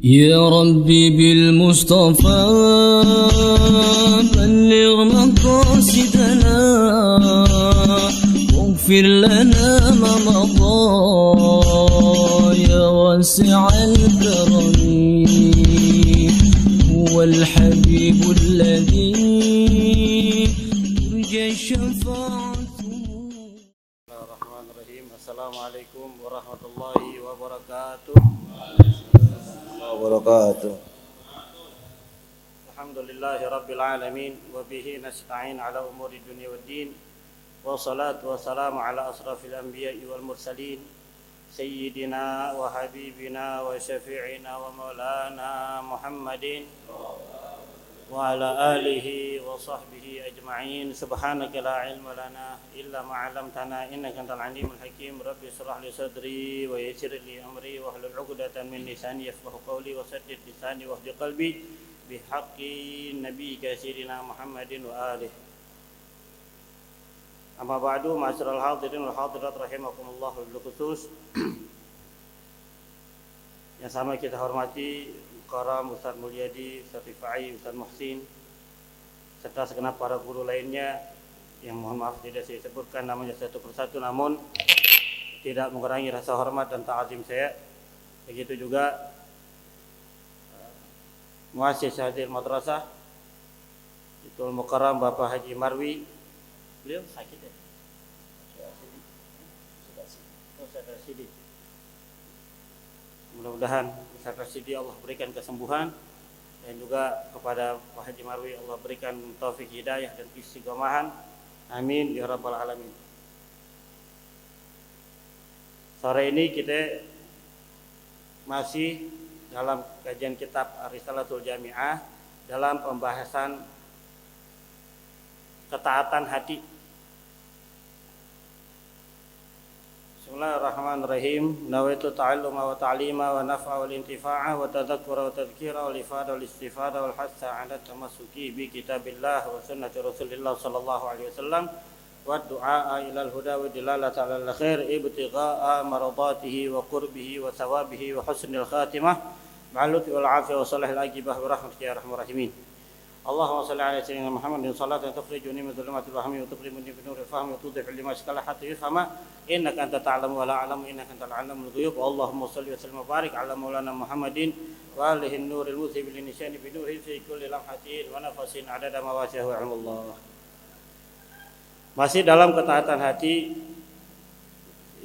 يا ربي بالمصطفى بلغ مقاصدنا واغفر لنا ما مضى يا واسع الكرم هو الحبيب الذي ترجى شفاعته. Bismillahirrahmanirrahim. Assalamualaikum warahmatullahi wabarakatuh. Alhamdulillahi rabbil alamin wa bihi nasta'in ala umuri dunya waddin. Wassalatu wassalamu ala asrafil anbiya'i wal mursalin sayyidina wa habibina wa syafi'ina wa maulana Muhammadin wa ala alihi wa sahbihi ajma'in. Subhanaka la ilma lana illa ma 'allamtana innaka antal alimul hakim. Rabbi shrah li sadri wa yassir li amri wa hlul 'uqdatam min lisani yafqahu qawli wa saddid lisani wa hdi qalbi bi haqqi nabiyyika sayyidina Muhammadin wa alihi. Amma ba'du, ma'asyiral hadirin wal hadirat rahimakumullah bil khusus. Yang sama kita hormati Karam Ustaz Mulyadi, Ustaz Rifai, Ustaz Muhsin, serta segenap para guru lainnya yang mohon maaf tidak saya sebutkan namanya satu persatu, namun tidak mengurangi rasa hormat dan ta'zim saya. Begitu juga muassis hadil madrasah Itul Mukarram Bapak Haji Marwi. Beliau sakit ya? Sudah sidi. Mudah-mudahan Ustaz Sidi Allah berikan kesembuhan, dan juga kepada Pak Haji Marwi Allah berikan taufik hidayah dan istiqomahan. Amin ya rabbal alamin. Sore ini kita masih dalam kajian kitab Ar-Risalatul Jami'ah dalam pembahasan ketaatan hati. Bismillahirrahmanirrahim. Nawaitu ta'alluma wa ta'lima wa naf'a wal intifa'a wa tadhakkura wa tadhkira wal ifada wal istifada wal hassa 'ala tamassuki bi kitabillah wa sunnati Rasulillah sallallahu alaihi wasallam wa du'a ila al-huda wa dilalata 'ala al-khair ibtigha'a maradatihi wa qurbihi wa thawabihi wa husnil khatimah ma'aluti wal 'afiyah wa salahil aqibah bi rahmatika ya arhamar rahimin. Allahumma salli ala sayyidina Muhammadin salatan tukhrijuni min dhulumatil wahmi wa tuqrimuni bi nuril fahmi wa tudhi'u lima shkala hatta yufhama innaka anta ta'lamu wa la a'lamu innaka antal 'allamul ghuyub. Allahumma salli wa sallim wa barik ala maulana Muhammadin wa alihi nuril muzi bil nisani bi nurihi fi kulli lamhatin wa nafasin 'adada ma wasi'ahu 'ilmullah. Masih dalam ketaatan hati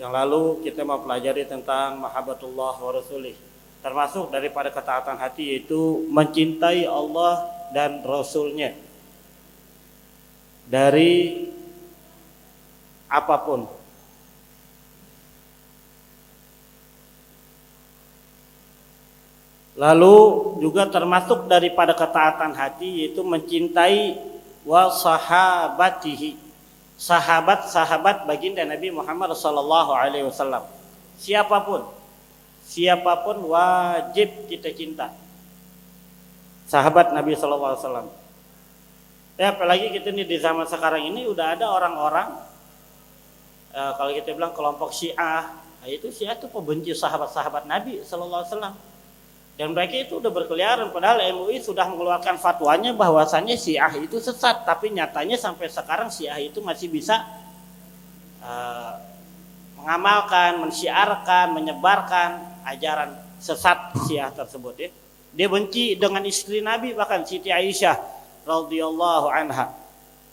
yang lalu kita mempelajari tentang mahabbatullah wa rasulih. Termasuk daripada ketaatan hati yaitu mencintai Allah dan Rasulnya dari apapun. Lalu juga termasuk daripada ketaatan hati yaitu mencintai wa sahabatihi, sahabat-sahabat baginda Nabi Muhammad sallallahu alaihi wasallam. Siapapun wajib kita cinta sahabat Nabi sallallahu alaihi wasallam. Ya, apalagi kita nih di zaman sekarang ini udah ada orang-orang kalau kita bilang kelompok Syiah, itu Syiah itu pembenci sahabat-sahabat Nabi sallallahu alaihi wasallam. Dan mereka itu udah berkeliaran, padahal MUI sudah mengeluarkan fatwanya bahwasannya Syiah itu sesat, tapi nyatanya sampai sekarang Syiah itu masih bisa mengamalkan, mensyiarkan, menyebarkan ajaran sesat Syiah tersebut ya. Dia benci dengan istri Nabi, bahkan Siti Aisyah radhiyallahu anha.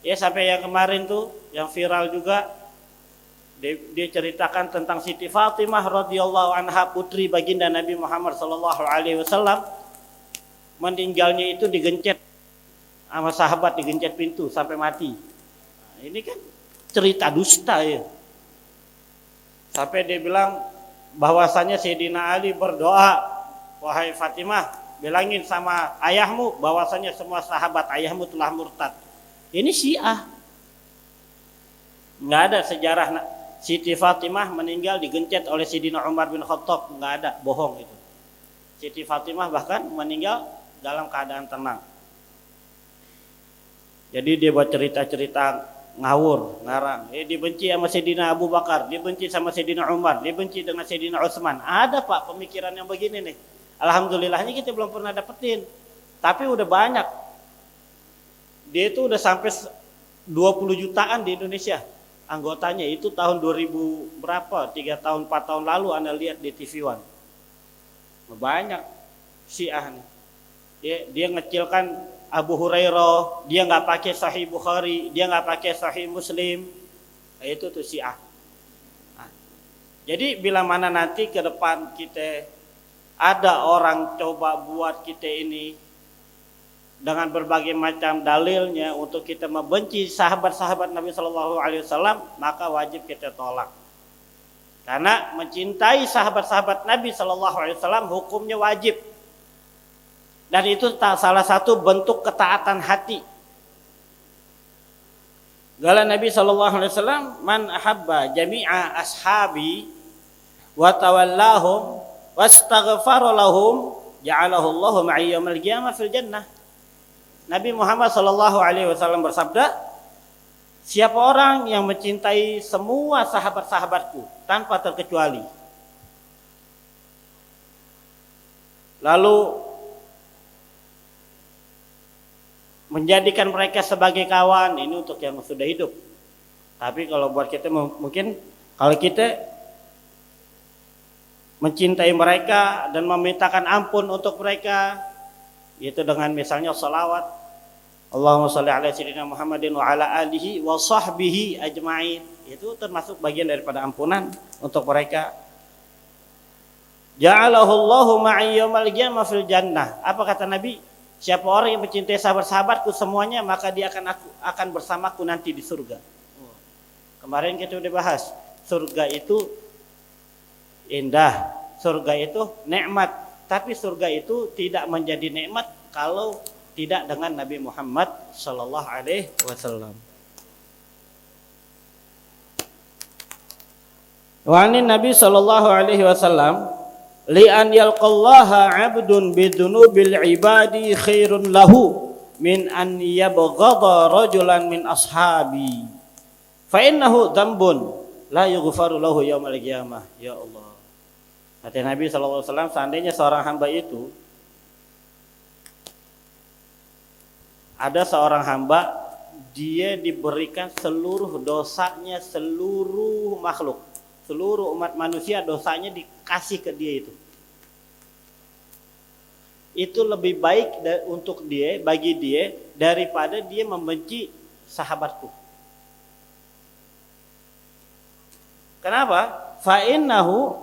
Ya, sampai yang kemarin tuh yang viral juga dia ceritakan tentang Siti Fatimah radhiyallahu anha, putri baginda Nabi Muhammad sallallahu alaihi wasallam, meninggalnya itu digencet sama sahabat, digencet pintu sampai mati. Nah, ini kan cerita dusta ya. Sampai dia bilang bahwasanya Sayyidina Ali berdoa, wahai Fatimah, bilangin sama ayahmu bahwasanya semua sahabat ayahmu telah murtad. Ini Syiah. Nggak ada sejarah Siti Fatimah meninggal digencet oleh Sayyidina Umar bin Khattab, nggak ada, bohong itu. Siti Fatimah bahkan meninggal dalam keadaan tenang. Jadi dia buat cerita-cerita ngawur, ngarang. Dibenci sama Sayyidina Abu Bakar, dibenci sama Sayyidina Umar, dibenci dengan Sayyidina Utsman. Ada Pak pemikiran yang begini nih. Alhamdulillahnya kita belum pernah dapetin. Tapi udah banyak. Dia itu udah sampai 20 jutaan di Indonesia anggotanya. Itu tahun 2000 berapa? 3 tahun 4 tahun lalu Anda lihat di TV One. Banyak Syiah nih. Dia ngecilkan Abu Hurairah, dia nggak pakai Sahih Bukhari, dia nggak pakai Sahih Muslim. Nah, itu tuh Syiah. Nah, jadi bila mana nanti ke depan kita ada orang coba buat kita ini dengan berbagai macam dalilnya untuk kita membenci sahabat-sahabat Nabi Shallallahu Alaihi Wasallam, maka wajib kita tolak. Karena mencintai sahabat-sahabat Nabi Shallallahu Alaihi Wasallam hukumnya wajib. Dan itu salah satu bentuk ketaatan hati. Kala Nabi Shallallahu Alaihi Wasallam, man ahabba jami'a ashabi wa tawallahum wastaghfara lahum ja'alahu Allahu ma'i yaumil qiyamah fil jannah. Nabi Muhammad Shallallahu Alaihi Wasallam bersabda, siapa orang yang mencintai semua sahabat-sahabatku tanpa terkecuali, lalu menjadikan mereka sebagai kawan, ini untuk yang sudah hidup. Tapi kalau buat kita mungkin kalau kita mencintai mereka dan memintakan ampun untuk mereka, yaitu dengan misalnya salawat, Allahumma sholli ala sayyidina Muhammadin wa ala alihi wa sahbihi ajma'in, itu termasuk bagian daripada ampunan untuk mereka. Ja'alahu Allahu ma'i yaumil qiyamah fil jannah. Apa kata Nabi? Siapa orang yang mencintai sahabat-sahabatku semuanya, maka dia akan bersamaku nanti di surga. Kemarin kita udah bahas, surga itu indah, surga itu nikmat, tapi surga itu tidak menjadi nikmat kalau tidak dengan Nabi Muhammad sallallahu alaihi wasallam. Wa anin Nabi sallallahu alaihi wasallam li an yalqallaha 'abdun bidunubil ibadi khairun lahu min an yabghadha rajulan min ashabi fa innahu dzambun la yughfaru lahu yaumil qiyamah. Ya Allah, kata Nabi sallallahu alaihi wasallam, seandainya seorang hamba itu, ada seorang hamba, dia diberikan seluruh dosanya seluruh makhluk, seluruh umat manusia dosanya dikasih ke dia, itu lebih baik untuk dia, bagi dia, daripada dia membenci sahabatku. Kenapa? Fa innahu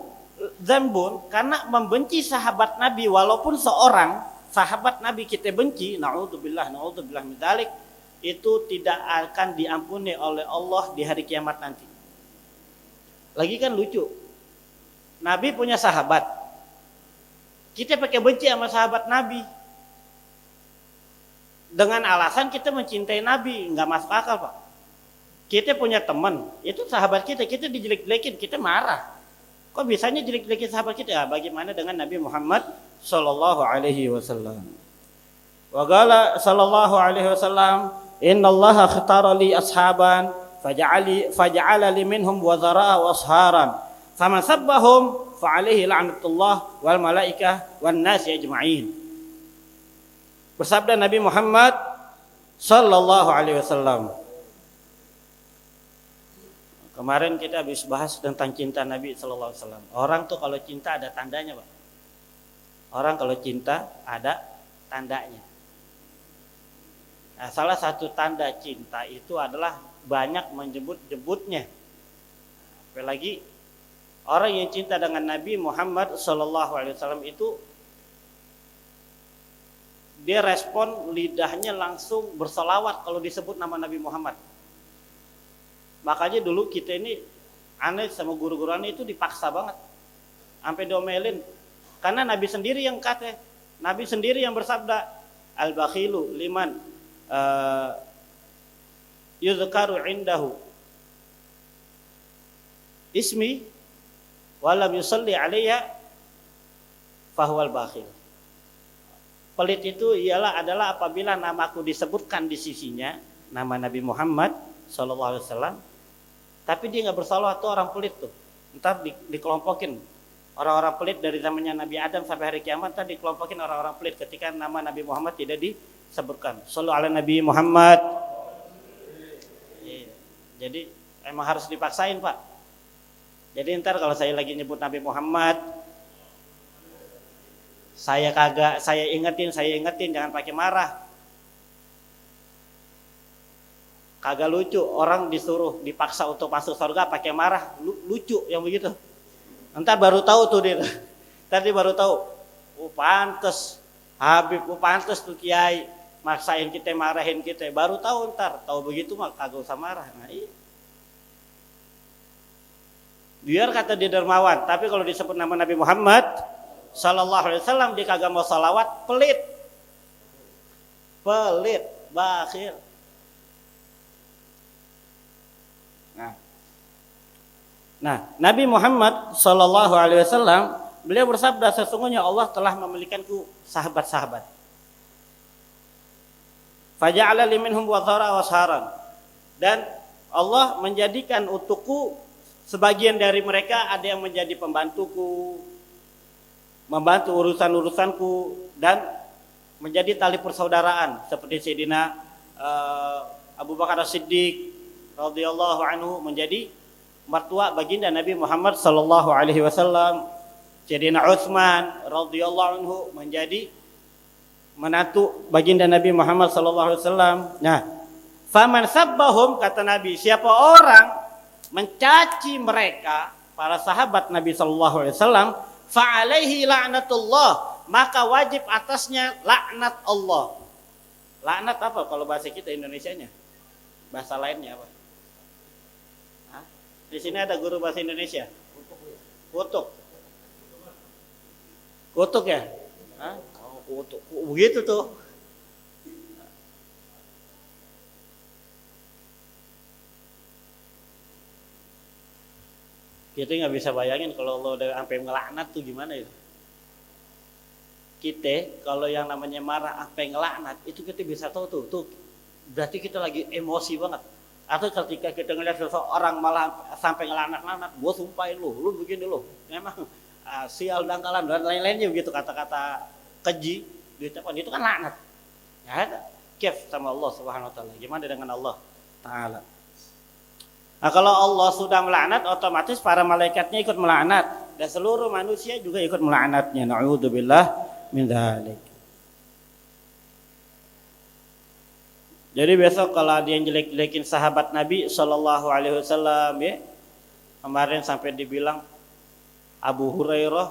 dzambun, karena membenci sahabat Nabi, walaupun seorang sahabat Nabi kita benci, naudzubillah min dzalik, itu tidak akan diampuni oleh Allah di hari kiamat nanti. Lagi kan lucu, Nabi punya sahabat, kita pakai benci sama sahabat Nabi dengan alasan kita mencintai Nabi, nggak masuk akal Pak. Kita punya teman, itu sahabat kita dijelek-jelekin, kita marah. Kok bisanya jelek-jelekin sahabat kita? Ya, bagaimana dengan Nabi Muhammad sallallahu alaihi wasallam? Wa qala sallallahu alaihi wasallam, innallaha ikhtara li ashaban faja'ala li minhum wazara wa asharan faman sabbahum fa alaihi la'natullah wal malaikah wan nasi ajma'in. Bersabda Nabi Muhammad sallallahu alaihi wasallam. Kemarin kita habis bahas tentang cinta Nabi sallallahu alaihi wasallam. Orang tuh kalau cinta ada tandanya, Pak. Orang kalau cinta ada tandanya. Nah, salah satu tanda cinta itu adalah banyak menyebut-nyebutnya. Apalagi orang yang cinta dengan Nabi Muhammad sallallahu alaihi wasallam itu, dia respon lidahnya langsung berselawat kalau disebut nama Nabi Muhammad. Makanya dulu kita ini aneh sama guru-guru aneh itu dipaksa banget, sampai diomelin, karena Nabi sendiri yang kata, Nabi sendiri yang bersabda, al-bakhilu liman yuzkaru indahu ismi walam yusalli alayya fahuwal bakhil. Pelit itu adalah apabila namaku disebutkan di sisinya, nama Nabi Muhammad sallallahu alaihi wasallam, tapi dia nggak bersalawat, tuh orang pelit tuh. Ntar dikelompokin, Orang-orang pelit dari zamannya Nabi Adam sampai hari kiamat tadi kelompokin orang-orang pelit ketika nama Nabi Muhammad tidak disebutkan. Shallu ala Nabi Muhammad. Jadi emang harus dipaksain, Pak. Jadi ntar kalau saya lagi nyebut Nabi Muhammad, saya ingetin, jangan pakai marah. Kagak lucu, orang disuruh dipaksa untuk masuk surga pakai marah, lucu yang begitu. Entar baru tahu tuh dia. Tadi baru tahu. Pantes Habib, pantes tuh kiai maksain kita, marahin kita. Baru tahu ntar, tahu begitu mah kagak usah marah. Nah, iya. Biar kata dia dermawan, tapi kalau disebut nama Nabi Muhammad sallallahu alaihi wasallam dia kagak mau salawat, pelit, bakhil. Nah, Nabi Muhammad sallallahu alaihi wasallam beliau bersabda, sesungguhnya Allah telah memilikanku sahabat-sahabat. Faja'ala li minhum wathara washaran. Dan Allah menjadikan untukku sebagian dari mereka ada yang menjadi pembantuku, membantu urusan-urusanku dan menjadi tali persaudaraan seperti Sayyidina Abu Bakar As-Siddiq radhiyallahu anhu menjadi mertua baginda Nabi Muhammad sallallahu alaihi wasallam. Sayyidina Utsman radhiyallahu anhu menjadi menantu baginda Nabi Muhammad sallallahu alaihi wasallam. Nah, faman sabbahum, kata Nabi, siapa orang mencaci mereka para sahabat Nabi sallallahu alaihi wasallam, fa alaihi la'natullah, maka wajib atasnya laknat Allah. Laknat apa kalau bahasa kita Indonesianya? Bahasa lainnya apa? Di sini ada guru bahasa Indonesia. Kutuk ya? Hah? Oh, kutuk. Begitu tuh. Kita nggak bisa bayangin kalau Allah udah sampai ngelaknat tuh gimana ya? Kita kalau yang namanya marah sampai ngelaknat itu kita bisa tahu tuh berarti kita lagi emosi banget. Atau ketika kita ngeliat seseorang malah sampai ngelaknat, gue sumpahin lu begini lu, memang sial dangkalan dan lain-lainnya begitu, kata-kata keji diucapkan itu kan laknat. Ya ada kef sama Allah Subhanahu wa taala. Gimana dengan Allah taala? Nah, kalau Allah sudah melaknat, otomatis para malaikatnya ikut melaknat dan seluruh manusia juga ikut melaknatnya. Na'udzubillah min dzalik. Jadi besok kalau ada yang jelek-jelekin sahabat Nabi sallallahu alaihi wasallam ya. Kemarin sampai dibilang Abu Hurairah.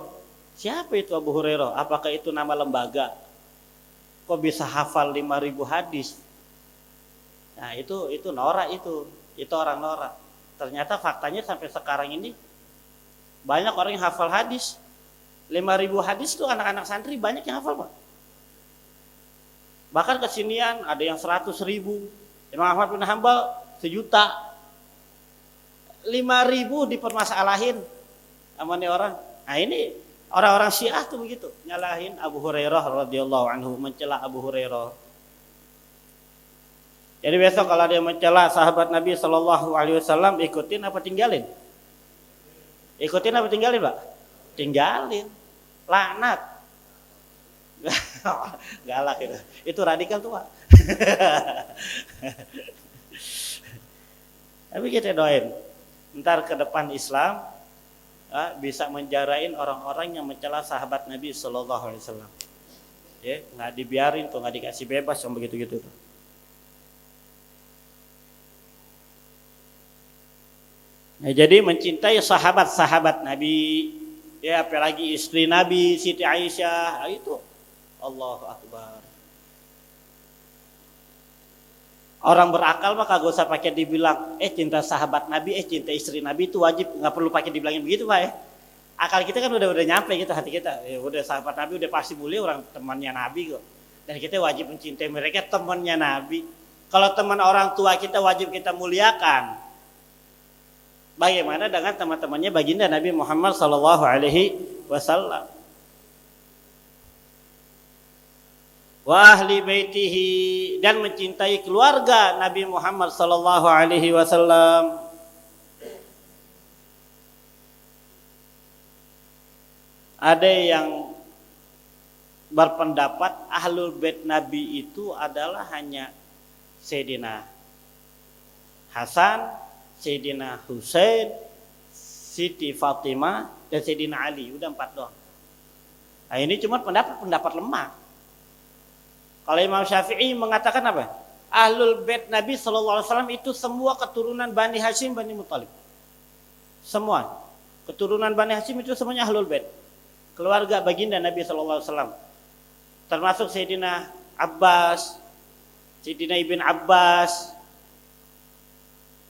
Siapa itu Abu Hurairah? Apakah itu nama lembaga? Kok bisa hafal 5.000 hadis? Nah, itu norak itu. Itu orang norak. Ternyata faktanya sampai sekarang ini banyak orang yang hafal hadis. 5.000 hadis itu anak-anak santri banyak yang hafal, Pak. Bahkan kesinian ada yang 100.000. Imam Ahmad bin Hanbal 1.000.000. 5.000 dipermasalahin sama nih orang. Nah, ini orang-orang Syiah tuh begitu, nyalahin Abu Hurairah radhiyallahu anhu, mencela Abu Hurairah. Jadi besok kalau ada yang mencela sahabat Nabi sallallahu alaihi wasallam, ikutin apa tinggalin? Ikutin apa tinggalin, Pak? Tinggalin. Laknat. Galak itu radikal tuh, Pak. Tapi kita doain ntar ke depan Islam bisa menjarain orang-orang yang mencela sahabat Nabi sallallahu alaihi wasallam. Ya, nggak dibiarin tuh, nggak dikasih bebas yang begitu-gitu tuh. Nah, jadi mencintai sahabat-sahabat Nabi, ya apalagi istri Nabi Siti Aisyah, itu Allahu Akbar. Orang berakal mah kagak usah pakai dibilang cinta sahabat Nabi, cinta istri Nabi itu wajib, nggak perlu pakai dibilangin begitu, Pak ya. Akal kita kan udah nyampe gitu, hati kita ya udah sahabat Nabi udah pasti mulia, orang temannya Nabi kok. Dan kita wajib mencintai mereka, temannya Nabi. Kalau teman orang tua kita wajib kita muliakan. Bagaimana dengan teman-temannya baginda Nabi Muhammad sallallahu alaihi wasallam? Wa ahli baitihi, dan mencintai keluarga Nabi Muhammad sallallahu alaihi wasallam. Ada yang berpendapat ahlul bait Nabi itu adalah hanya Sayyidina Hasan, Sayyidina Husain, Siti Fatimah, dan Sayyidina Ali. Udah 4 doang. Nah, ini cuma pendapat lemah. Kalau Imam Syafi'i mengatakan apa? Ahlul bait Nabi SAW itu semua keturunan Bani Hashim, Bani Muthalib. Semua keturunan Bani Hashim itu semuanya ahlul bait. Keluarga baginda Nabi SAW. Termasuk Sayyidina Abbas, Sayyidina Ibn Abbas.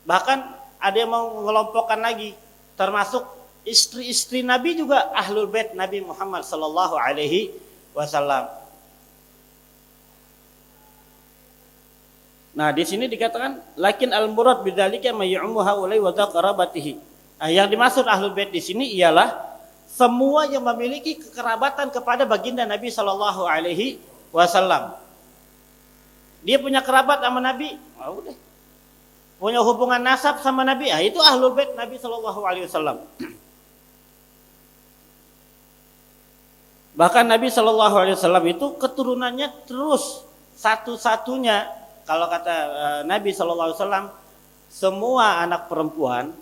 Bahkan ada yang mau mengelompokkan lagi, termasuk istri-istri Nabi juga ahlul bait Nabi Muhammad SAW. Nah, di sini dikatakan lakin al-murad bidzalika may yu'ammu haula'i wa qarabatihi. Nah, yang dimaksud ahlul bait di sini ialah semua yang memiliki kekerabatan kepada baginda Nabi sallallahu alaihi wasallam. Dia punya kerabat sama Nabi, udah. Punya hubungan nasab sama Nabi, itu ahlul bait Nabi sallallahu alaihi wasallam. Bahkan Nabi sallallahu alaihi wasallam itu keturunannya terus satu-satunya. Kalau kata Nabi SAW, semua anak perempuan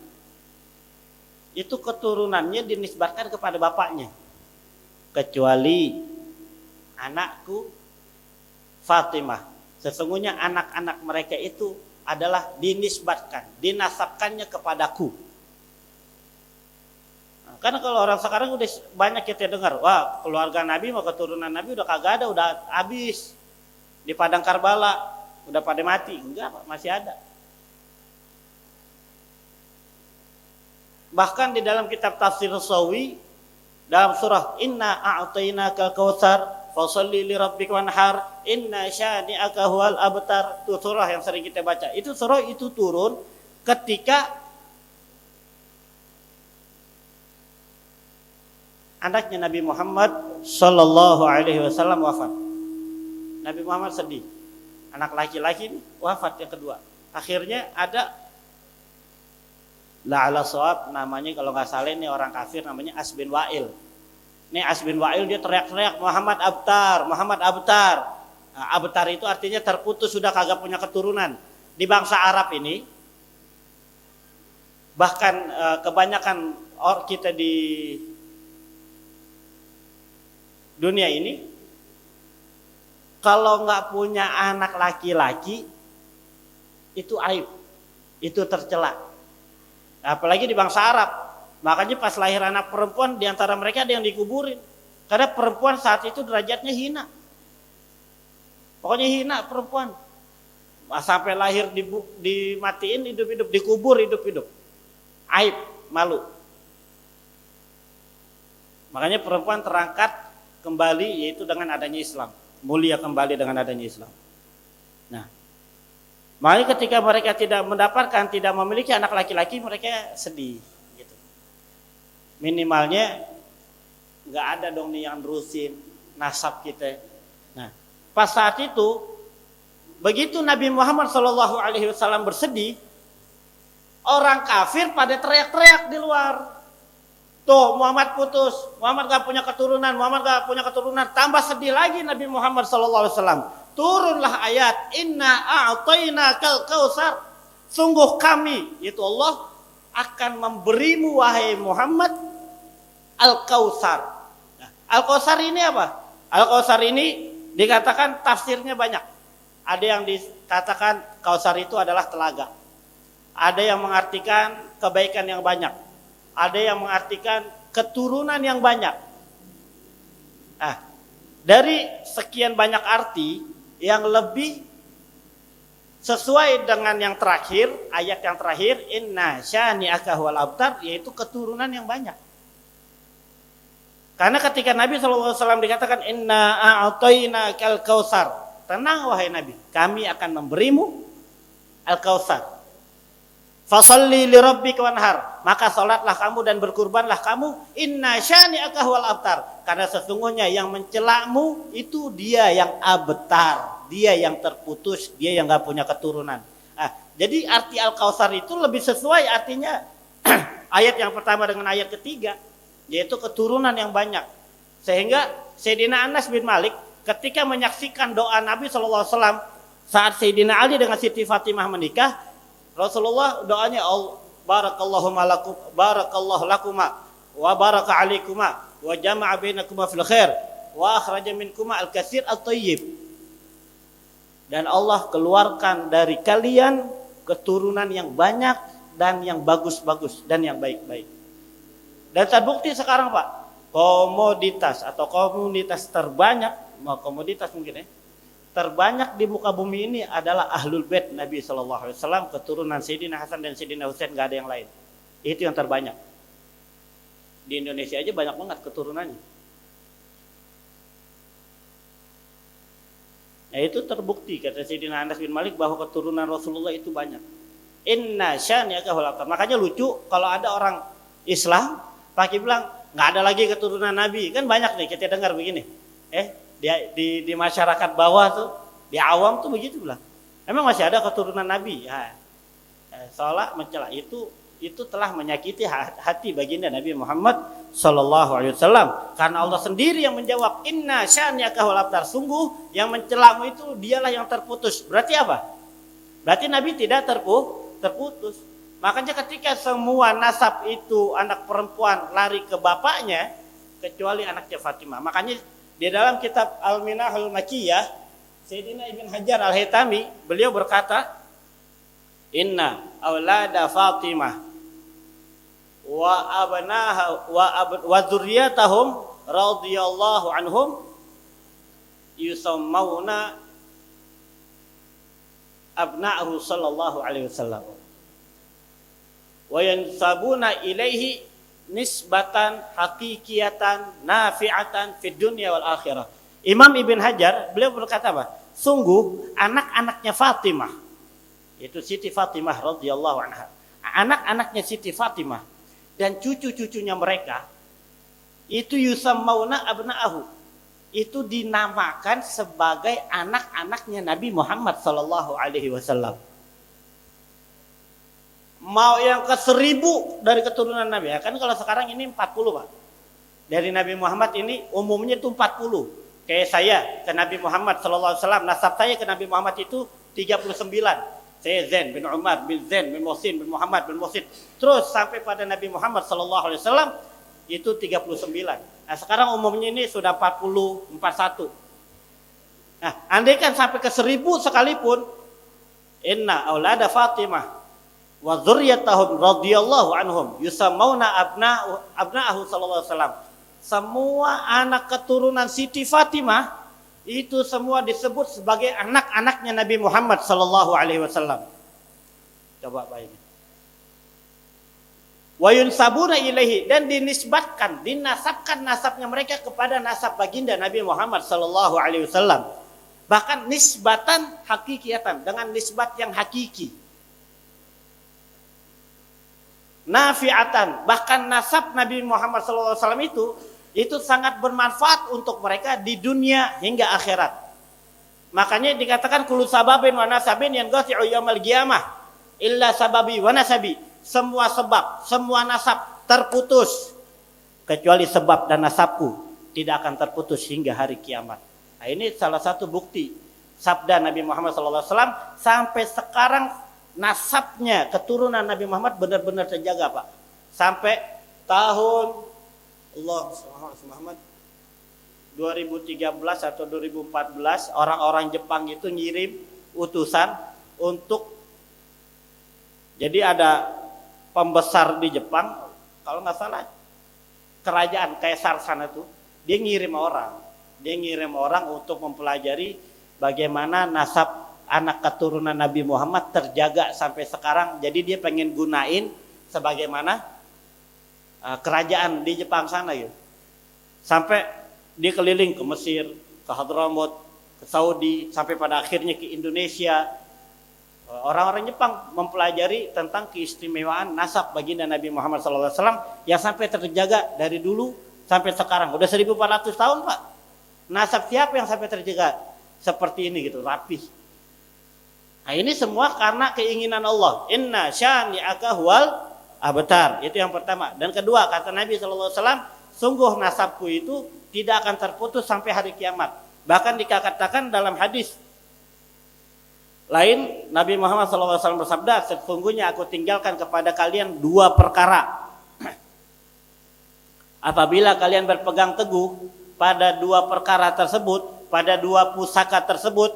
itu keturunannya dinisbatkan kepada bapaknya. Kecuali anakku Fatimah. Sesungguhnya anak-anak mereka itu adalah dinisbatkan, dinasabkannya kepadaku. Nah, karena kalau orang sekarang udah banyak kita dengar, wah keluarga Nabi mau keturunan Nabi udah kagak ada, udah habis. Di Padang Karbala udah pada mati. Enggak, Pak, masih ada. Bahkan di dalam kitab tafsir Sawi, dalam surah Inna a'tainakal kautsar fasholli lirabbika wanhar inna syani'aka huwal abtar. Itu surah yang sering kita baca. Itu surah itu turun ketika anaknya Nabi Muhammad sallallahu alaihi wasallam wafat. Nabi Muhammad sedih. Anak laki-laki ini wafat yang kedua. Akhirnya ada la'ala shawab, namanya kalau nggak salah ini orang kafir, namanya As bin Wa'il. Ini As bin Wa'il dia teriak-teriak Muhammad Abtar, Muhammad Abtar. Nah, Abtar itu artinya terputus, sudah kagak punya keturunan. Di bangsa Arab ini bahkan kebanyakan orang kita di dunia ini kalau nggak punya anak laki-laki itu aib, itu tercela. Apalagi di bangsa Arab. Makanya pas lahir anak perempuan di antara mereka ada yang dikuburin. Karena perempuan saat itu derajatnya hina. Pokoknya hina perempuan. Sampai lahir dimatiin hidup-hidup, dikubur hidup-hidup. Aib, malu. Makanya perempuan terangkat kembali yaitu dengan adanya Islam. Mulia kembali dengan adanya Islam. Nah, makanya ketika mereka tidak mendapatkan, tidak memiliki anak laki-laki, mereka sedih. Gitu. Minimalnya nggak ada dong nih yang nerusin nasab kita. Nah, pas saat itu, begitu Nabi Muhammad SAW bersedih, orang kafir pada teriak-teriak di luar. Tuh Muhammad putus, Muhammad gak punya keturunan, Muhammad gak punya keturunan. Tambah sedih lagi Nabi Muhammad SAW. Turunlah ayat Inna a'tainakal kautsar. Sungguh kami, yaitu Allah, akan memberimu wahai Muhammad Al-Kautsar. Nah, Al-Kautsar ini apa? Al-Kautsar ini dikatakan tafsirnya banyak. Ada yang dikatakan Kautsar itu adalah telaga. Ada yang mengartikan kebaikan yang banyak. Ada yang mengartikan keturunan yang banyak. Nah, dari sekian banyak arti, yang lebih sesuai dengan yang terakhir, ayat yang terakhir, inna syani'aka huwal abtar, yaitu keturunan yang banyak. Karena ketika Nabi SAW dikatakan inna a'tainakal kautsar, tenang wahai Nabi, kami akan memberimu al-kautsar. Fasholli lirabbika wanhar, maka salatlah kamu dan berkurbanlah kamu, inna syani'aka huwal abtar, karena sesungguhnya yang mencelamu itu dia yang abtar, dia yang terputus, dia yang enggak punya keturunan. Nah, jadi arti Al-Kautsar itu lebih sesuai artinya ayat yang pertama dengan ayat ketiga, yaitu keturunan yang banyak. Sehingga Sayyidina Anas bin Malik ketika menyaksikan doa Nabi SAW saat Sayyidina Ali dengan Siti Fatimah menikah, Rasulullah doanya barakallahu lakuma wa baraka alaikuma wa jama'a bainakuma fil khair wa akhraja minkuma al-katsir at-thayyib. Dan Allah keluarkan dari kalian keturunan yang banyak dan yang bagus-bagus dan yang baik-baik. Dan terbukti sekarang Pak, komoditas atau komunitas terbanyak, komoditas mungkin ya, terbanyak di muka bumi ini adalah Ahlul Bait Nabi SAW, keturunan Sayyidina Hasan dan Sayyidina Husain, gak ada yang lain. Itu yang terbanyak. Di Indonesia aja banyak banget keturunannya. Nah itu terbukti kata Sayyidina Anas bin Malik bahwa keturunan Rasulullah itu banyak. Inna syani'aka huwal abtar. Makanya lucu kalau ada orang Islam pakai bilang nggak ada lagi keturunan Nabi. Kan banyak nih kita dengar begini. Di masyarakat bawah tuh, di awam tuh begitu bilang. Emang masih ada keturunan Nabi? Ya, seolah mencela itu telah menyakiti hati baginda Nabi Muhammad sallallahu alaihi wasallam. Karena Allah sendiri yang menjawab, inna syani'aka huwal abtar. Sungguh yang mencelamu itu dialah yang terputus. Berarti apa? Berarti Nabi tidak terputus. Makanya ketika semua nasab itu anak perempuan lari ke bapaknya, kecuali anaknya Fatimah. Makanya di dalam kitab Al-Minahul Makkiyah, Sayyidina Ibn Hajar Al-Haytami, beliau berkata, inna aulada Fatimah wa abnaha wa dzurriyyatahum radhiyallahu anhum yusammawna abna'ahu sallallahu alaihi wasallam wa yansabuna ilaihi nisbatan haqiqiyatan nafi'atan fid dunya wal akhirah. Imam Ibn Hajar beliau berkata apa? Sungguh anak-anaknya Fatimah, itu Siti Fatimah radhiyallahu anha, anak-anaknya Siti Fatimah dan cucu-cucunya mereka itu yusammauna abna'ahu, itu dinamakan sebagai anak-anaknya Nabi Muhammad sallallahu alaihi wasallam. Mau yang ke 1000 dari keturunan Nabi, ya kan kalau sekarang ini 40 Pak. Dari Nabi Muhammad ini umumnya itu 40. Kayak saya ke Nabi Muhammad sallallahu alaihi wasallam, nasab saya ke Nabi Muhammad itu 39. Saya Zain bin Umar bin Zain bin Muhsin bin Muhammad bin Muhsin. Terus sampai pada Nabi Muhammad sallallahu alaihi wasallam itu 39. Nah, sekarang umumnya ini sudah 40, 41. Nah, andai kan sampai ke 1000 sekalipun, inna aulada Fatimah wa dzurriyyatahum radhiyallahu anhum yusammauna abna'ahu sallallahu alaihi wasallam. Semua anak keturunan Siti Fatimah itu semua disebut sebagai anak-anaknya Nabi Muhammad sallallahu alaihi wasallam. Coba bayangin. Wa yunsabuna ilaihi, dan dinasabkan nasabnya mereka kepada nasab baginda Nabi Muhammad sallallahu alaihi wasallam. Bahkan nisbatan hakikiyatan, dengan nisbat yang hakiki. Nafi'atan, bahkan nasab Nabi Muhammad sallallahu alaihi wasallam itu sangat bermanfaat untuk mereka di dunia hingga akhirat. Makanya dikatakan kullu sababin wa nasabin yanqati'u yaumil qiyamah illa sababi wa nasabi. Semua sebab, semua nasab terputus kecuali sebab dan nasabku tidak akan terputus hingga hari kiamat. Nah, ini salah satu bukti sabda Nabi Muhammad SAW sampai sekarang nasabnya keturunan Nabi Muhammad benar-benar terjaga Pak. Sampai tahun Muhammad 2013 atau 2014 orang-orang Jepang itu ngirim utusan untuk, jadi ada pembesar di Jepang kalau nggak salah kerajaan Kaisar sana tuh, dia ngirim orang untuk mempelajari bagaimana nasab anak keturunan Nabi Muhammad terjaga sampai sekarang. Jadi dia pengen gunain sebagaimana kerajaan di Jepang sana gitu. Sampai dia keliling ke Mesir, ke Hadramaut, ke Saudi, sampai pada akhirnya ke Indonesia. Orang-orang Jepang mempelajari tentang keistimewaan nasab baginda Nabi Muhammad SAW yang sampai terjaga dari dulu sampai sekarang. Udah 1400 tahun Pak. Nasab siapa yang sampai terjaga seperti ini gitu, rapi. Nah, ini semua karena keinginan Allah. Inna syani'aka huwal abtar. Itu yang pertama. Dan kedua, kata Nabi SAW, sungguh nasabku itu tidak akan terputus sampai hari kiamat. Bahkan dikatakan dalam hadis lain, Nabi Muhammad SAW bersabda, sesungguhnya aku tinggalkan kepada kalian dua perkara. Apabila kalian berpegang teguh pada dua perkara tersebut, pada dua pusaka tersebut,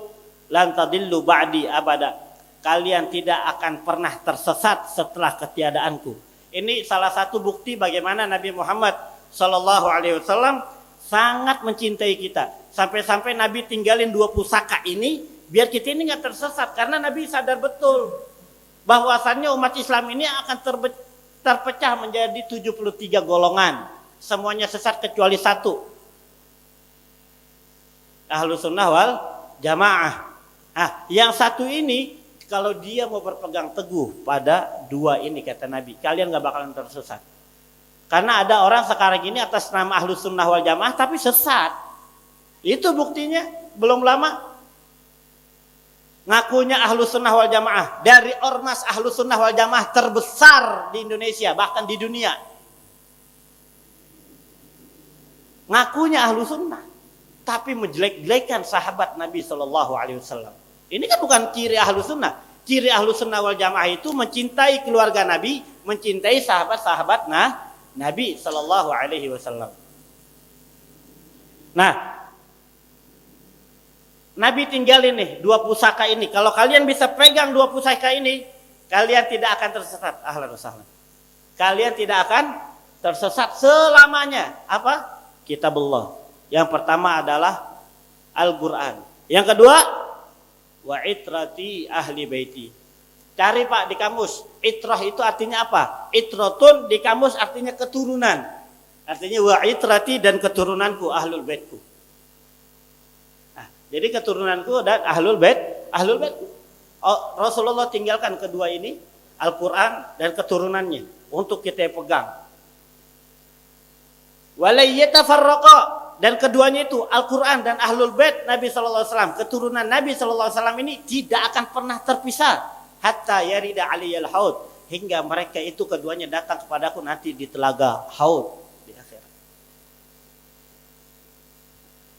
lan tadillu ba'di abada. Kalian tidak akan pernah tersesat setelah ketiadaanku. Ini salah satu bukti bagaimana Nabi Muhammad SAW sangat mencintai kita. Sampai-sampai Nabi tinggalin dua pusaka ini biar kita ini nggak tersesat, karena Nabi sadar betul bahwasannya umat Islam ini akan terpecah menjadi 73 golongan. Semuanya sesat kecuali satu. Ahlus sunnah wal jamaah. Yang satu ini kalau dia mau berpegang teguh pada dua ini kata Nabi, kalian nggak bakalan tersesat. Karena ada orang sekarang ini atas nama ahlus sunnah wal jamaah tapi sesat. Itu buktinya belum lama ngakunya ahlus sunnah wal jamaah, dari ormas ahlus sunnah wal jamaah terbesar di Indonesia bahkan di dunia, ngakunya ahlus sunnah tapi menjelek-jelekan sahabat Nabi SAW. Ini kan bukan ciri ahlus sunnah. Ciri ahlus sunnah wal jamaah itu mencintai keluarga Nabi, mencintai sahabat-sahabat Nabi SAW. Nah, Nabi tinggalin nih dua pusaka ini. Kalau kalian bisa pegang dua pusaka ini, kalian tidak akan tersesat. Ahlan wa sahlan. Kalian tidak akan tersesat selamanya. Apa? Kitabullah. Yang pertama adalah Al-Quran. Yang kedua, wa itrati ahli baiti. Cari Pak di kamus. Itrah itu artinya apa? Itratun di kamus artinya keturunan. Artinya wa itrati dan keturunanku ahlul baitku. Jadi keturunanku dan ahlul bait. Rasulullah tinggalkan kedua ini, Al-Quran dan keturunannya untuk kita pegang. Walayyatafarraqa, dan keduanya itu Al-Quran dan ahlul bait Nabi SAW, keturunan Nabi SAW ini tidak akan pernah terpisah hatta yarida aliyal haud, hingga mereka itu keduanya datang kepadaku nanti di telaga haud.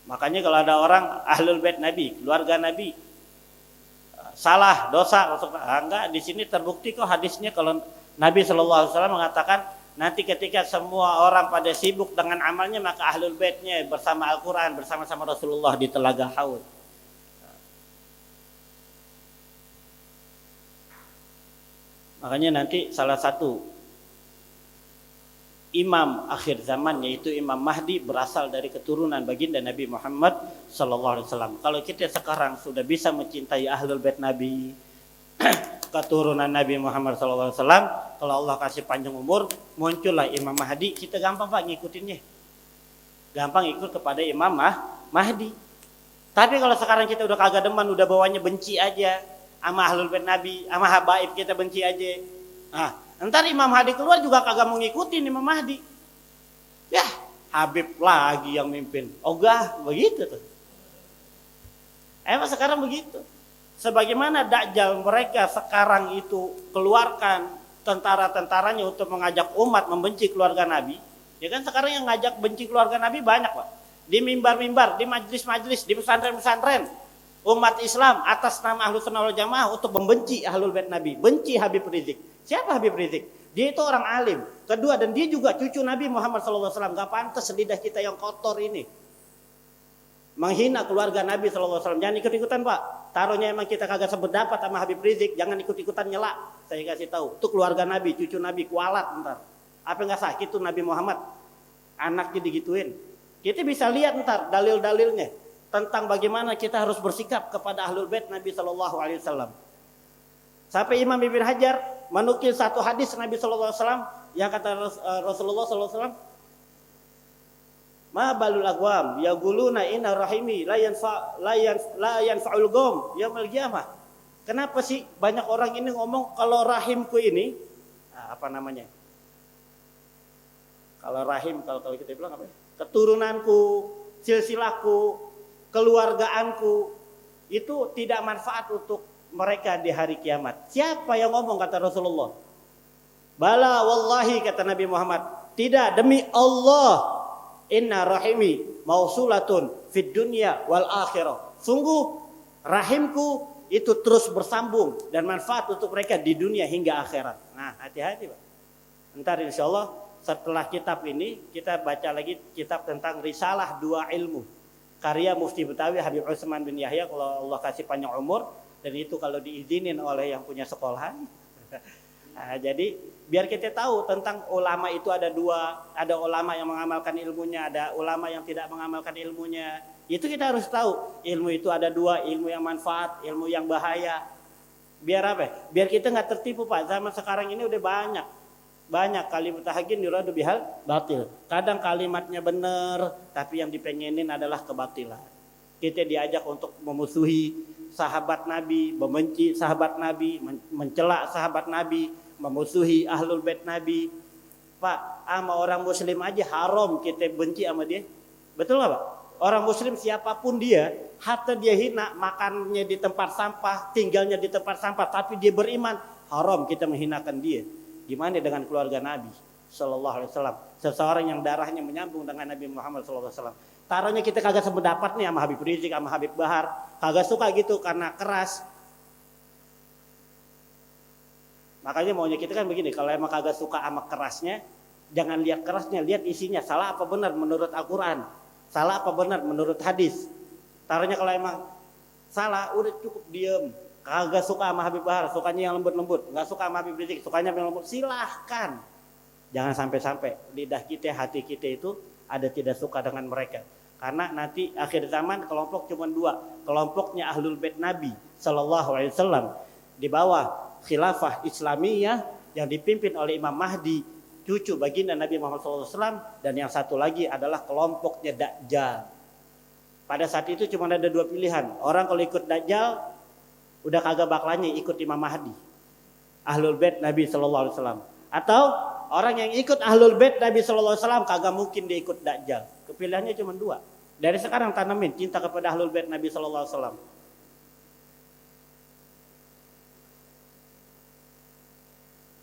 Makanya kalau ada orang ahlul bait Nabi, keluarga Nabi, salah, dosa, enggak, di sini terbukti kok hadisnya kalau Nabi SAW mengatakan nanti ketika semua orang pada sibuk dengan amalnya, maka ahlul baitnya bersama Al-Quran, bersama-sama Rasulullah di telaga haud. Makanya nanti salah satu imam akhir zaman yaitu Imam Mahdi berasal dari keturunan baginda Nabi Muhammad SAW. Kalau kita sekarang sudah bisa mencintai ahlul bait Nabi, keturunan Nabi Muhammad SAW, kalau Allah kasih panjang umur, muncullah Imam Mahdi, kita gampang Pak ngikutinnya. Gampang ikut kepada Imam Mahdi. Tapi kalau sekarang kita udah kagak demen, udah bawanya benci aja sama ahlul bait Nabi, sama habaib kita benci aja. Ntar Imam Mahdi keluar juga kagak mau ngikutin Imam Mahdi. Ya, Habib lagi yang mimpin. Ogah, begitu tuh. Emang sekarang begitu. Sebagaimana Dajjal mereka sekarang itu keluarkan tentara-tentaranya untuk mengajak umat membenci keluarga Nabi. Ya kan sekarang yang ngajak benci keluarga Nabi banyak Pak. Di mimbar-mimbar, di majlis-majlis, di pesantren-pesantren. Umat Islam atas nama Ahlus Sunnah wal Jamaah untuk membenci Ahlul Bait Nabi. Benci Habib Rizik. Siapa Habib Rizik? Dia itu orang alim. Kedua, dan dia juga cucu Nabi Muhammad SAW. Gak pantas lidah kita yang kotor ini menghina keluarga Nabi SAW. Jangan ikut-ikutan Pak. Taruhnya emang kita kagak sependapat sama Habib Rizik, jangan ikut-ikutan nyela. Saya kasih tahu. Itu keluarga Nabi, cucu Nabi, kualat ntar. Apa gak sakit tuh Nabi Muhammad? Anaknya digituin. Kita bisa lihat ntar dalil-dalilnya tentang bagaimana kita harus bersikap kepada Ahlul Bait Nabi SAW. Sampai Imam Ibn Hajar menukil satu hadis Nabi SAW yang kata Rasulullah SAW, ma balul aqwam yaquluna inna rahimi la yanfa'ul qawm yaumil qiyamah. Kenapa sih banyak orang ini ngomong kalau rahimku ini apa namanya? Kalau rahim kalau kita bilang apa ya? Keturunanku, silsilahku, keluargaanku itu tidak manfaat untuk mereka di hari kiamat. Siapa yang ngomong kata Rasulullah? Bala wallahi kata Nabi Muhammad. Tidak, demi Allah. Inna rahimi mausulatun fid dunya wal akhirah. Sungguh rahimku itu terus bersambung dan manfaat untuk mereka di dunia hingga akhirat. Nah, hati-hati Pak. Ntar insya Allah setelah kitab ini kita baca lagi kitab tentang Risalah Dua Ilmu, karya Mufti Betawi Habib Utsman bin Yahya, kalau Allah kasih panjang umur, dan itu kalau diizinin oleh yang punya sekolahan. Nah, jadi biar kita tahu tentang ulama itu ada dua, ada ulama yang mengamalkan ilmunya, ada ulama yang tidak mengamalkan ilmunya. Itu kita harus tahu, ilmu itu ada dua, ilmu yang manfaat, ilmu yang bahaya. Biar apa? Biar kita nggak tertipu Pak. Zaman sekarang ini udah banyak kalimat tahagin yuradu bihal batil. Kadang kalimatnya benar, tapi yang dipengenin adalah kebatilan. Kita diajak untuk memusuhi sahabat Nabi, membenci sahabat Nabi, mencela sahabat Nabi, memusuhi ahlul bait Nabi. Pak, sama orang muslim aja haram kita benci sama dia. Betul nggak Pak? Orang muslim siapapun dia, hatta dia hina, makannya di tempat sampah, tinggalnya di tempat sampah, tapi dia beriman, haram kita menghinakan dia. Gimana dengan keluarga Nabi Sallallahu Alaihi Wasallam? Seseorang yang darahnya menyambung dengan Nabi Muhammad Sallallahu Alaihi Wasallam. Taruhnya kita kagak sependapat nih sama Habib Rizik, sama Habib Bahar, kagak suka gitu karena keras. Makanya maunya kita kan begini, kalau emang kagak suka sama kerasnya, jangan lihat kerasnya, lihat isinya. Salah apa benar menurut Al-Quran? Salah apa benar menurut hadis? Taruhnya kalau emang salah, udah cukup diem. Kagak suka sama Habib Bahar, sukanya yang lembut-lembut. Nggak suka sama Habib Rizik, sukanya yang lembut. Silahkan. Jangan sampai-sampai lidah kita, hati kita itu ada tidak suka dengan mereka. Karena nanti akhir zaman kelompok cuma dua. Kelompoknya Ahlul Bait Nabi Sallallahu Alaihi Wasallam di bawah khilafah Islamiyah yang dipimpin oleh Imam Mahdi, cucu baginda Nabi Muhammad SAW, dan yang satu lagi adalah kelompoknya Dajjal. Pada saat itu cuma ada dua pilihan. Orang kalau ikut Dajjal udah kagak bakalnya ikut Imam Mahdi, Ahlul Bait Nabi Sallallahu Alaihi Wasallam. Atau orang yang ikut Ahlul Bait Nabi Sallallahu Alaihi Wasallam kagak mungkin dia ikut Dajjal. Kepilihannya cuma dua. Dari sekarang tanamin cinta kepada Ahlul Bait Nabi Sallallahu Alaihi Wasallam.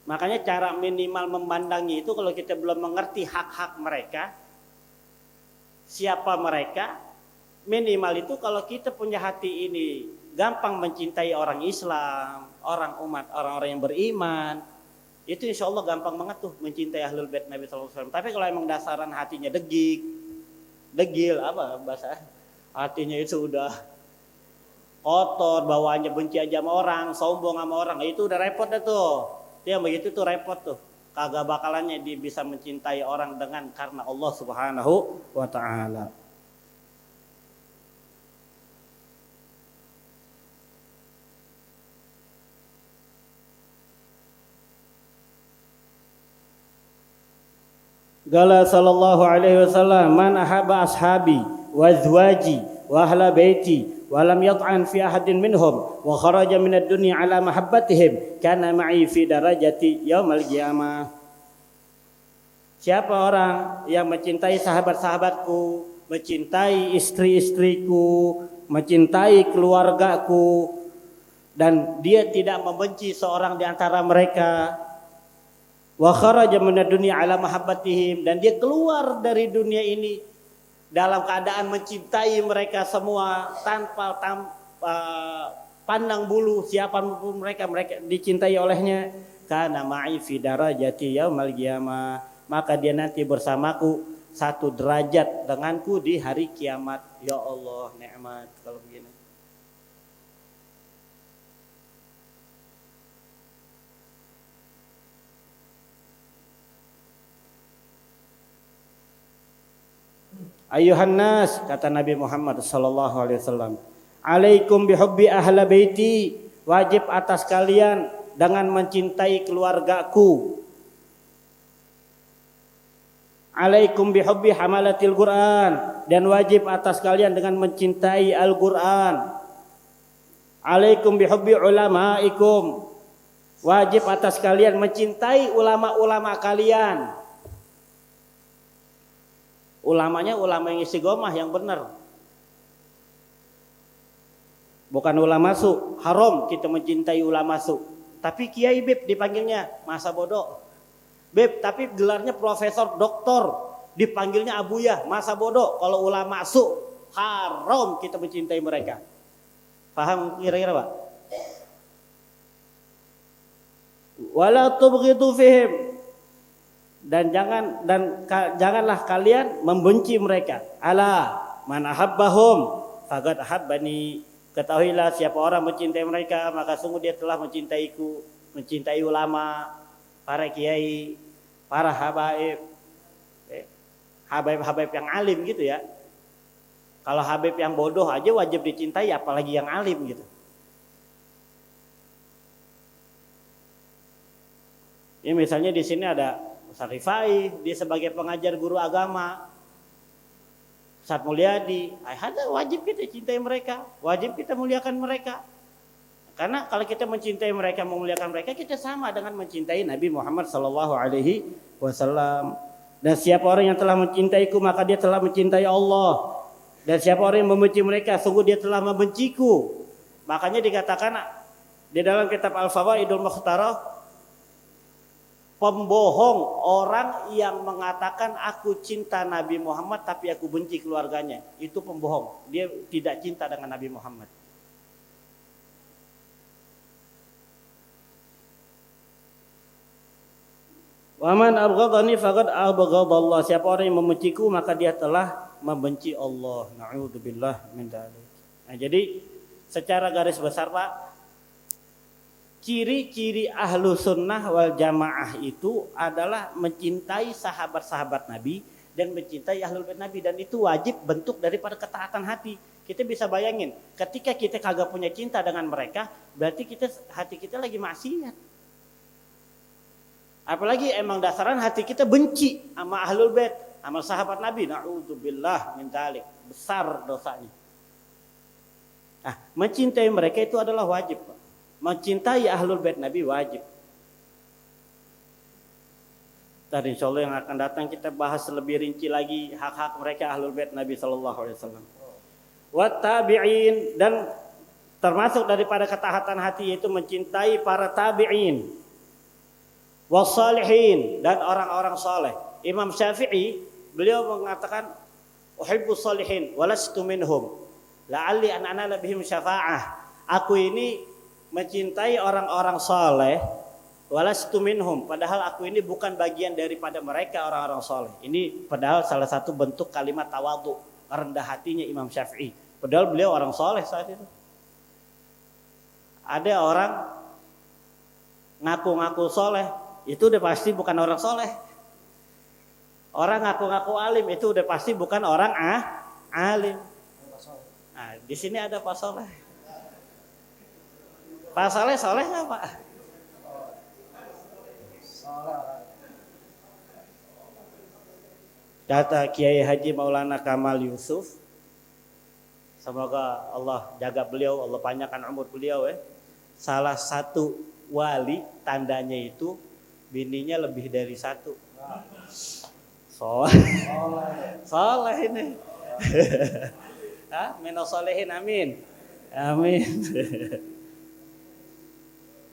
Makanya cara minimal memandangnya itu kalau kita belum mengerti hak-hak mereka, siapa mereka, minimal itu kalau kita punya hati ini gampang mencintai orang Islam, orang umat, orang-orang yang beriman, itu insya Allah gampang banget tuh mencintai Ahlul Bait Nabi Sallallahu Alaihi Wasallam. Tapi kalau emang dasaran hatinya degil, apa bahasa? Hatinya itu udah kotor, bawaannya benci aja sama orang, sombong sama orang, itu udah repot dah tuh. Dia begitu tuh repot tuh. Kagak bakalannya dia bisa mencintai orang dengan karena Allah Subhanahu wa taala. Qala sallallahu alaihi wasallam, man ahabba ashabi wa azwaji wa ahla baiti wa lam yat'an fi ahadin minhum wa kharaja minad dunya ala mahabbatihim kana ma'i fi darajati yaumal qiyamah. Siapa orang yang mencintai sahabat-sahabatku, mencintai istri-istriku, mencintai keluargaku, dan dia tidak membenci seorang di antara mereka, wa kharaja minad dunya ala mahabbatihim, dan dia keluar dari dunia ini dalam keadaan mencintai mereka semua tanpa pandang bulu siapapun mereka dicintai olehnya, kana ma'i fi darajati yaumal qiyamah, maka dia nanti bersamaku satu derajat denganku di hari kiamat. Ya Allah, nikmat kalau begini. Ayuhan nas, kata Nabi Muhammad sallallahu alaihi wasallam, alaikum bihubbi ahla baiti, wajib atas kalian dengan mencintai keluargaku. Alaikum bihubbi hamalatil Quran, dan wajib atas kalian dengan mencintai Al-Quran. Alaikum bihubbi ulamaikum, wajib atas kalian mencintai ulama-ulama kalian. Ulamanya ulama yang istiqomah yang benar, bukan ulama su. Haram kita mencintai ulama su. Tapi kiai beb dipanggilnya masa bodoh beb, tapi gelarnya profesor doktor, dipanggilnya abuyah, masa bodoh. Kalau ulama su, haram kita mencintai mereka. Paham kira-kira Pak? Wala tubghidu fihim, dan janganlah kalian membenci mereka. Ala man ahabbahum faqad ahabbani. Ketahuilah siapa orang mencintai mereka maka sungguh dia telah mencintaiku. Mencintai ulama, para kiai, para habaib, habaib yang alim gitu ya. Kalau habib yang bodoh aja wajib dicintai, apalagi yang alim gitu. Ini misalnya di sini ada Ustaz Rifai, dia sebagai pengajar guru agama. Ustaz Mulyadi, ada wajib kita cintai mereka, wajib kita muliakan mereka. Karena kalau kita mencintai mereka, memuliakan mereka, kita sama dengan mencintai Nabi Muhammad SAW. Dan siapa orang yang telah mencintaiku, maka dia telah mencintai Allah. Dan siapa orang yang membenci mereka, sungguh dia telah membenciku. Makanya dikatakan di dalam kitab Al-Fawaidul Mukhtarah, pembohong orang yang mengatakan aku cinta Nabi Muhammad tapi aku benci keluarganya. Itu pembohong. Dia tidak cinta dengan Nabi Muhammad. Waman abghadani faqad abghadallah. Siapa orang yang membenciku maka dia telah membenci Allah. Na'udzubillah min dzalik. Nah, jadi secara garis besar Pak, ciri-ciri ahlu sunnah wal jamaah itu adalah mencintai sahabat-sahabat Nabi dan mencintai ahlul bait Nabi, dan itu wajib bentuk daripada ketaatan hati. Kita bisa bayangin, ketika kita kagak punya cinta dengan mereka, berarti hati kita lagi maksiat. Apalagi emang dasaran hati kita benci sama ahlul bait, sama sahabat Nabi. Na'udzubillah min dzalik. Besar dosanya. Nah, mencintai mereka itu adalah wajib, Pak. Mencintai ahlul bait Nabi wajib. Dan insyaallah yang akan datang kita bahas lebih rinci lagi hak-hak mereka ahlul bait Nabi sallallahu alaihi wasallam. Wat tabi'in, dan termasuk daripada ketaatan hati yaitu mencintai para tabi'in. Wassalihin, dan orang-orang saleh. Imam Syafi'i beliau mengatakan uhibbus salihin walastu minhum la'alli an anala bihim syafa'ah. Aku ini mencintai orang-orang saleh walastu minhum, padahal aku ini bukan bagian daripada mereka orang-orang saleh. Ini padahal salah satu bentuk kalimat tawadhu, rendah hatinya Imam Syafi'i. Padahal beliau orang saleh saat itu. Ada orang ngaku-ngaku saleh, itu udah pasti bukan orang soleh. Orang ngaku-ngaku alim itu udah pasti bukan orang alim. Nah, di sini ada Pak Soleh. Pak Soleh soleh nggak Pak? Kata Kiai Haji Maulana Kamal Yusuf, semoga Allah jaga beliau, Allah panjangkan umur beliau ya. Salah satu wali tandanya itu bininya lebih dari satu. Soleh ini. Minas solehin, amin. Amin.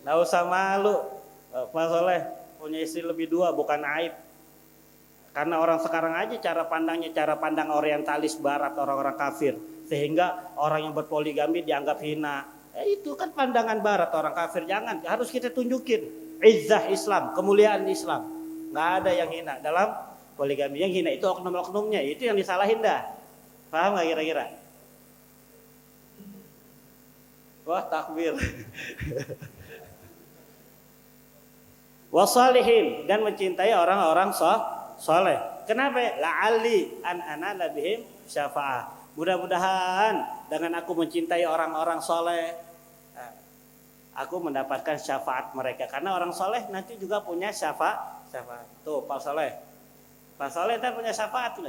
Nggak usah malu, Pak Soleh punya istri lebih dua, bukan aib. Karena orang sekarang aja cara pandang orientalis barat, orang-orang kafir, sehingga orang yang berpoligami dianggap hina. Itu kan pandangan barat, orang kafir. Jangan, harus kita tunjukin izzah Islam, kemuliaan Islam. Nggak ada yang hina dalam poligami. Yang hina itu oknum-oknumnya, itu yang disalahin dah. Paham nggak kira-kira? Wah, takbir. Wasalihin, dan mencintai orang-orang soleh. Kenapa? La'alli an anala bihim syafa'ah. Mudah-mudahan dengan aku mencintai orang-orang soleh, aku mendapatkan syafaat mereka. Karena orang soleh nanti juga punya syafaat. Tuh Pak Soleh. Pak Soleh kan punya syafaat.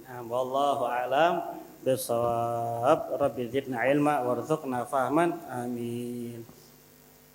Nah, wallahu a'lam bishawab. Rabbi zidna ilma warzuqna fahman. Amin.